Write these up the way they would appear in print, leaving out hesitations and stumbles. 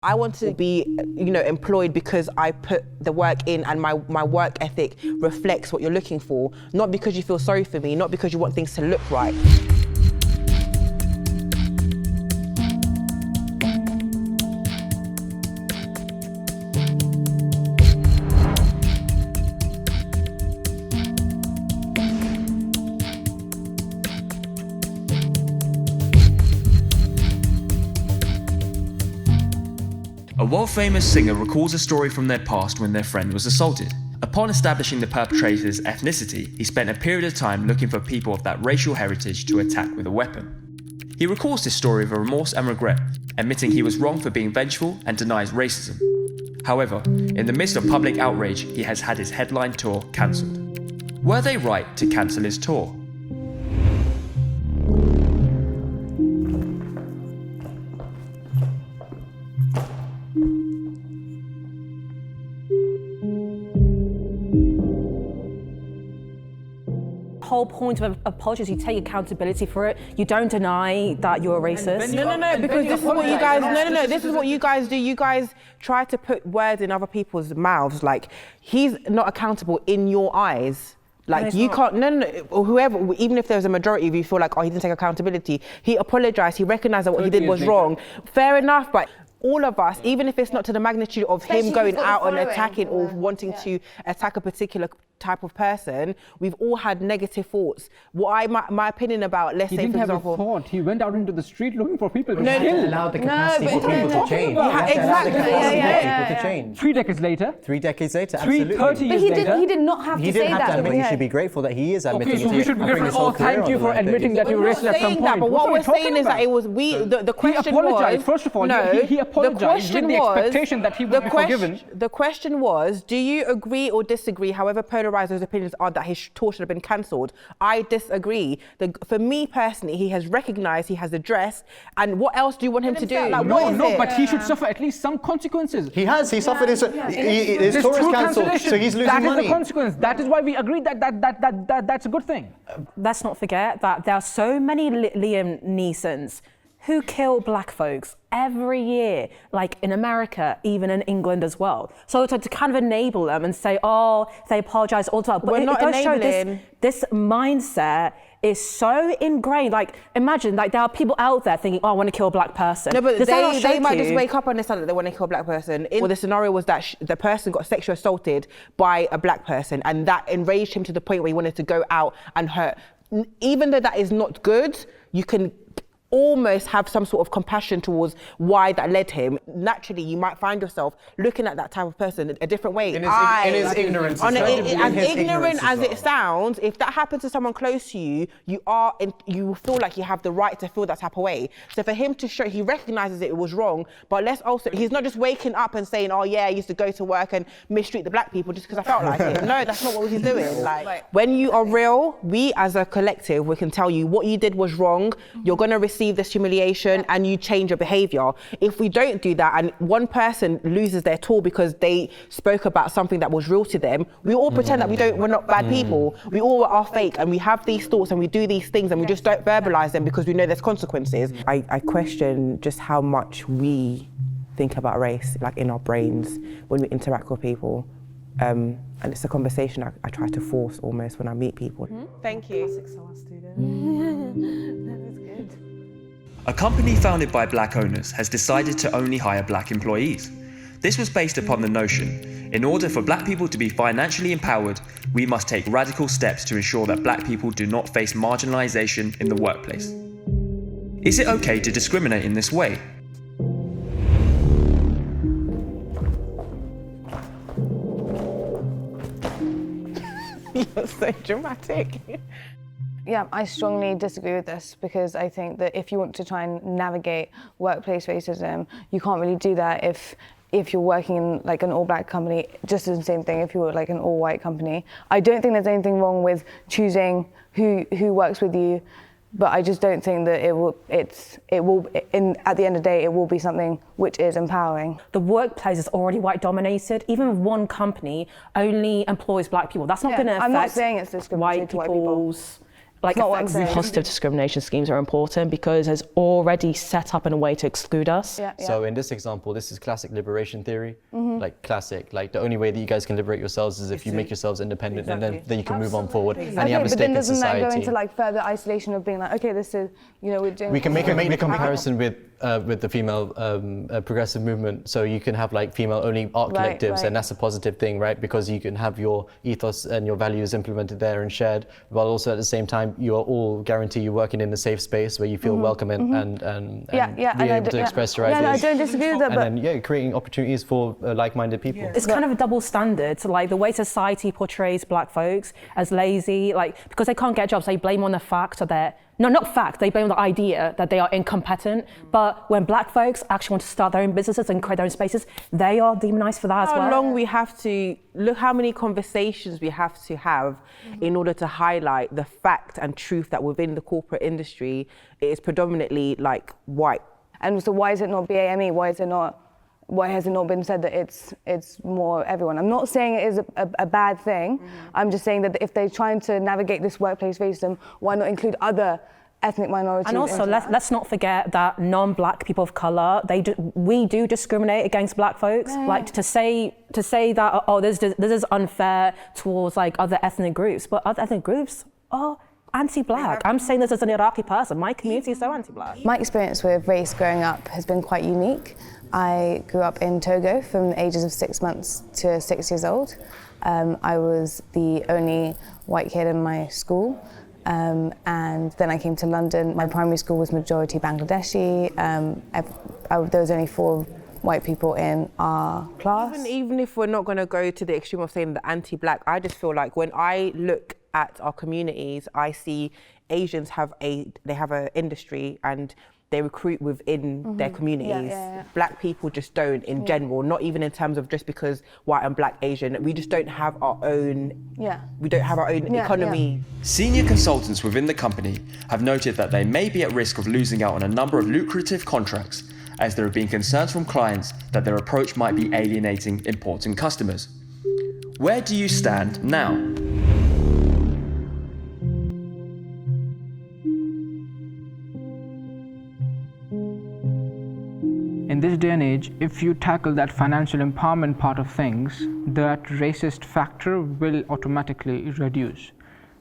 I want to be, employed because I put the work in and my work ethic reflects what you're looking for, not because you feel sorry for me, not because you want things to look right. A world-famous singer recalls a story from their past when their friend was assaulted. Upon establishing the perpetrator's ethnicity, he spent a period of time looking for people of that racial heritage to attack with a weapon. He recalls this story with remorse and regret, admitting he was wrong for being vengeful and denies racism. However, in the midst of public outrage, he has had his headline tour cancelled. Were they right to cancel his tour? The whole point of apologies, you take accountability for it. You don't deny that you're a racist. No, because this is what you guys, this is what you guys do. You guys try to put words in other people's mouths. Like, he's not accountable in your eyes. Like, you can't, or whoever, even if there's a majority of you feel like, oh, he didn't take accountability. He apologized, he recognized that what he did was wrong. Fair enough, but all of us, even if it's not to the magnitude of him going out and attacking or wanting to attack a particular type of person, we've all had negative thoughts. My opinion about, let's say, for example, he didn't have a thought. He went out into the street looking for people to kill. Allowed the capacity for people to change. Exactly. 3 decades later. 3 decades later, absolutely. 30 years later. He did not have to say that. He didn't have to admit. You should be grateful that he is admitting. Okay, so we should be grateful. Oh, thank you for admitting that you were racist at some point. But what we're saying is that it was the question was. He apologized. First of all, he apologized with the expectation that he would be forgiven. The question was, do you agree or disagree, however polarized those opinions are, that his tour should have been cancelled? I disagree. For me personally, he has recognised, he has addressed, and what else do you want him to do? No, but he should suffer at least some consequences. He has. He suffered his tour is cancelled, so he's losing money. That is the consequence. That is why we agreed that's a good thing. Let's not forget that there are so many Liam Neesons who kill black folks every year, like in America, even in England as well. So to kind of enable them and say, oh, they apologise all the time. But We're not it does show enabling. this mindset is so ingrained. Like, imagine, like, there are people out there thinking, oh, I want to kill a black person. No, but Does that not they show might you? just wake up and decide that they want to kill a black person. Well, the scenario was that the person got sexually assaulted by a black person, and that enraged him to the point where he wanted to go out and hurt. Even though that is not good, you can almost have some sort of compassion towards why that led him. Naturally, you might find yourself looking at that type of person a different way. In his ignorance. As ignorant as it sounds, if that happens to someone close to you, you feel like you have the right to feel that type of way. So for him to show, he recognises it was wrong, but he's not just waking up and saying, oh yeah, I used to go to work and mistreat the black people just because I felt like it. No, that's not what he's doing. Like, when you are real, we as a collective, we can tell you what you did was wrong, you're gonna receive this humiliation, and you change your behaviour. If we don't do that and one person loses their tour because they spoke about something that was real to them, we all pretend that we're not bad people. We all are fake, and we have these thoughts and we do these things and we just don't verbalise them because we know there's consequences. I question just how much we think about race, like in our brains, when we interact with people. And it's a conversation I try to force almost when I meet people. Thank you. Classic SOAS student. That was good. A company founded by black owners has decided to only hire black employees. This was based upon the notion, in order for black people to be financially empowered, we must take radical steps to ensure that black people do not face marginalization in the workplace. Is it okay to discriminate in this way? You're so dramatic. Yeah, I strongly disagree with this because I think that if you want to try and navigate workplace racism, you can't really do that if you're working in like an all-black company, just as the same thing if you were like an all-white company. I don't think there's anything wrong with choosing who works with you, but I just don't think that at the end of the day, it will be something which is empowering. The workplace is already white dominated. Even if one company only employs black people, that's not going to affect I'm not saying it's discriminatory white to white people. people's like not what I'm effective saying. positive discrimination schemes are important because it's already set up in a way to exclude us. Yeah, yeah. So in this example, this is classic liberation theory, like classic. Like the only way that you guys can liberate yourselves is if you make yourselves independent, and then you can move on forward, and you have a but stake then in doesn't society. that go into like further isolation of being like, okay, this is, you know, we're doing. We can make a comparison with the female progressive movement. So you can have like female-only art collectives, right. and that's a positive thing, right? Because you can have your ethos and your values implemented there and shared, while also at the same time you are all guaranteed you're working in a safe space where you feel welcome and be able to express your ideas. Yeah, no, I don't disagree with that. And then creating opportunities for like-minded people. It's kind of a double standard. So, like the way society portrays black folks as lazy, like because they can't get jobs, they blame on the fact that they blame on the idea that they are incompetent. But when black folks actually want to start their own businesses and create their own spaces, they are demonized for that as well. How long we have to, look how many conversations we have to have in order to highlight the fact and truth that within the corporate industry, it is predominantly like white. And so why is it not BAME? Why has it not been said that it's more everyone? I'm not saying it is a bad thing. I'm just saying that if they're trying to navigate this workplace racism, why not include other ethnic minorities? And also, let's not forget that non-black people of colour, we do discriminate against black folks. Yeah. Like to say that this is unfair towards like other ethnic groups, but other ethnic groups are anti-black. I'm saying this as an Iraqi person. My community is so anti-black. My experience with race growing up has been quite unique. I grew up in Togo from the ages of 6 months to 6 years old. I was the only white kid in my school. And then I came to London. My primary school was majority Bangladeshi. There was only 4 white people in our class. Even if we're not going to go to the extreme of saying the anti-black, I just feel like when I look at our communities, I see Asians have an industry and they recruit within their communities. Yeah. Black people just don't in general, not even in terms of just because white and black Asian, we just don't have our own, we don't have our own economy. Senior consultants within the company have noted that they may be at risk of losing out on a number of lucrative contracts, as there have been concerns from clients that their approach might be alienating important customers. Where do you stand now? In this day and age, if you tackle that financial empowerment part of things, that racist factor will automatically reduce.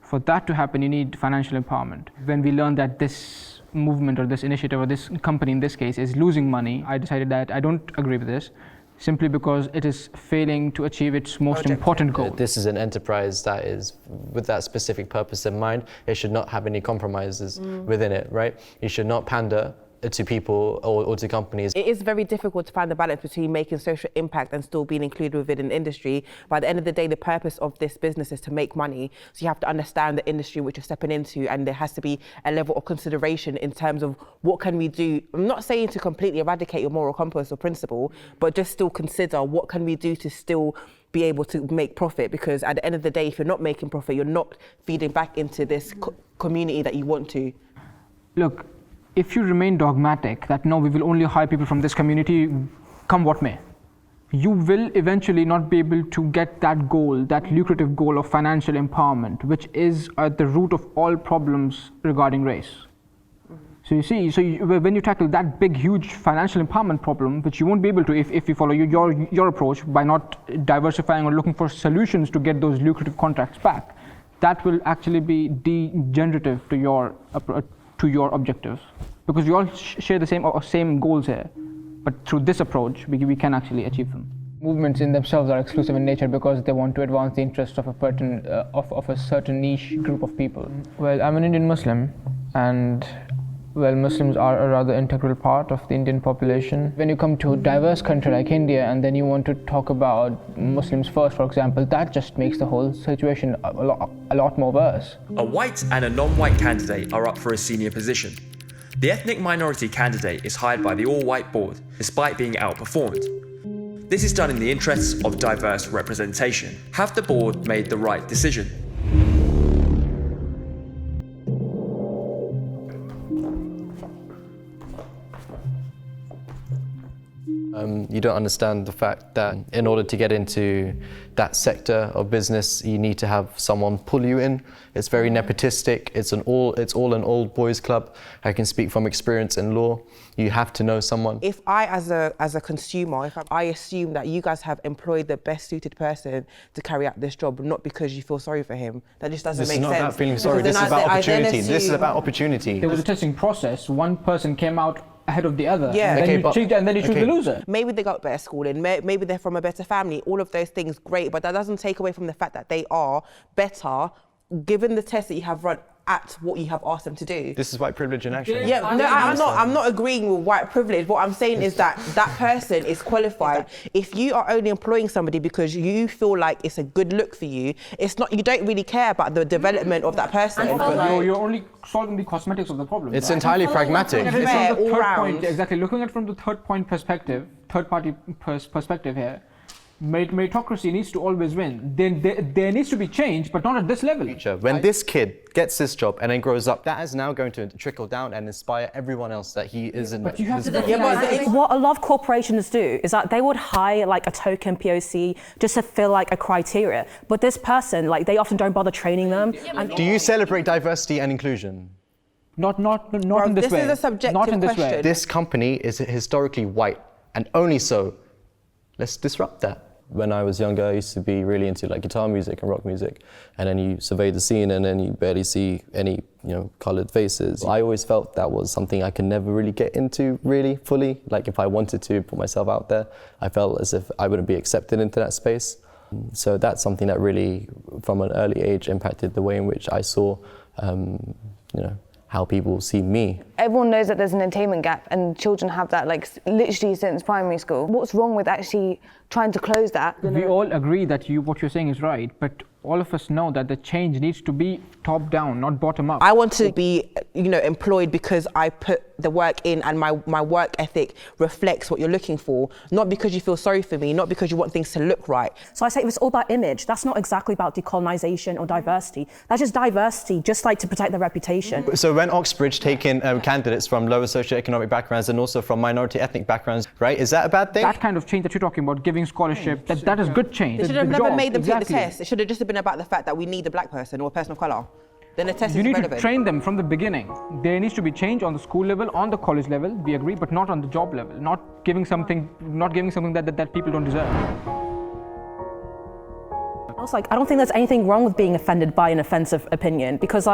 For that to happen, you need financial empowerment. When we learned that this movement or this initiative or this company in this case is losing money, I decided that I don't agree with this, simply because it is failing to achieve its most important goal. This is an enterprise that is with that specific purpose in mind. It should not have any compromises within it, right? You should not pander to people or to companies. It is very difficult to find the balance between making social impact and still being included within an industry. But at the end of the day, the purpose of this business is to make money. So you have to understand the industry which you're stepping into, and there has to be a level of consideration in terms of what can we do. I'm not saying to completely eradicate your moral compass or principle, but just still consider what can we do to still be able to make profit, because at the end of the day, if you're not making profit, you're not feeding back into this community that you want to. Look, if you remain dogmatic that no, we will only hire people from this community, come what may, you will eventually not be able to get that goal, that lucrative goal of financial empowerment, which is at the root of all problems regarding race. So you see, when you tackle that big, huge financial empowerment problem, which you won't be able to if you follow your approach by not diversifying or looking for solutions to get those lucrative contracts back, that will actually be degenerative to your objectives, because we all share the same goals here, but through this approach we can actually achieve them. Movements in themselves are exclusive in nature because they want to advance the interests of a certain niche group of people. Well, I'm an Indian Muslim, and well, Muslims are a rather integral part of the Indian population. When you come to a diverse country like India and then you want to talk about Muslims first, for example, that just makes the whole situation a lot more worse. A white and a non-white candidate are up for a senior position. The ethnic minority candidate is hired by the all-white board, despite being outperformed. This is done in the interests of diverse representation. Have the board made the right decision? You don't understand the fact that in order to get into that sector of business, you need to have someone pull you in. It's very nepotistic. It's all an old boys club. I can speak from experience in law. You have to know someone. If I, as a consumer, I assume that you guys have employed the best suited person to carry out this job, not because you feel sorry for him. That just doesn't make sense. This is not about feeling sorry. This is about opportunity. This is about opportunity. There was a testing process. One person came out ahead of the other. Yeah. And then you choose the loser. Maybe they got better schooling. Maybe they're from a better family. All of those things, great. But that doesn't take away from the fact that they are better, given the test that you have run at what you have asked them to do. This is white privilege in action. Yeah, no, I'm not agreeing with white privilege. What I'm saying is that that person is qualified. If you are only employing somebody because you feel like it's a good look for you, it's not. You don't really care about the development of that person. But you're only solving the cosmetics of the problem. It's entirely pragmatic. It's from the third point, exactly. Looking at it from the third party perspective here. Meritocracy needs to always win. There needs to be change, but not at this level. When this kid gets this job and then grows up, that is now going to trickle down and inspire everyone else that he is in. But you have to. What a lot of corporations do is that they would hire like a token POC just to fill like a criteria. But this person, like, they often don't bother training them. Do you celebrate diversity and inclusion? Not in this way. This is a subjective not in this question. way. This company is historically white, and only so. Let's disrupt that. When I was younger, I used to be really into like guitar music and rock music, and then you survey the scene and then you barely see any, coloured faces. I always felt that was something I could never really get into really fully. Like if I wanted to put myself out there, I felt as if I wouldn't be accepted into that space. So that's something that really, from an early age, impacted the way in which I saw, how people see me. Everyone knows that there's an attainment gap, and children have that like literally since primary school. What's wrong with actually trying to close that? We all agree that what you're saying is right, but all of us know that the change needs to be top down, not bottom up. I want to be, employed because I put the work in and my work ethic reflects what you're looking for, not because you feel sorry for me, not because you want things to look right. So I say it's all about image. That's not exactly about decolonization or diversity. That's just diversity, just like to protect their reputation. So when Oxbridge take in candidates from lower socioeconomic backgrounds and also from minority ethnic backgrounds, right, is that a bad thing? That kind of change that you're talking about, giving scholarship, that is good change. They should have never made them take the test. It should have just been about the fact that we need a black person or a person of colour. Then the test is irrelevant. You need to train them from the beginning. There needs to be change on the school level, on the college level, we agree, but not on the job level. Not giving something that people don't deserve. Also, I don't think there's anything wrong with being offended by an offensive opinion, because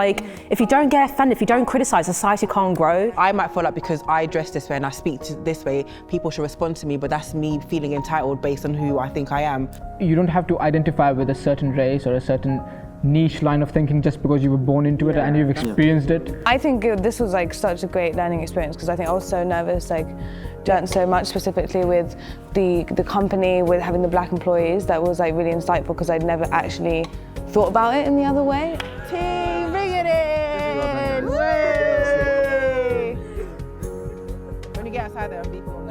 if you don't get offended, if you don't criticize, society can't grow. I might feel like because I dress this way and I speak this way, people should respond to me, but that's me feeling entitled based on who I think I am. You don't have to identify with a certain race or a certain niche line of thinking just because you were born into it and you've experienced it. I think this was such a great learning experience, because I think I was so nervous, learned so much specifically with the company, with having the black employees. That was really insightful, because I'd never actually thought about it in the other way. Team, bring it in! When you get outside there, people.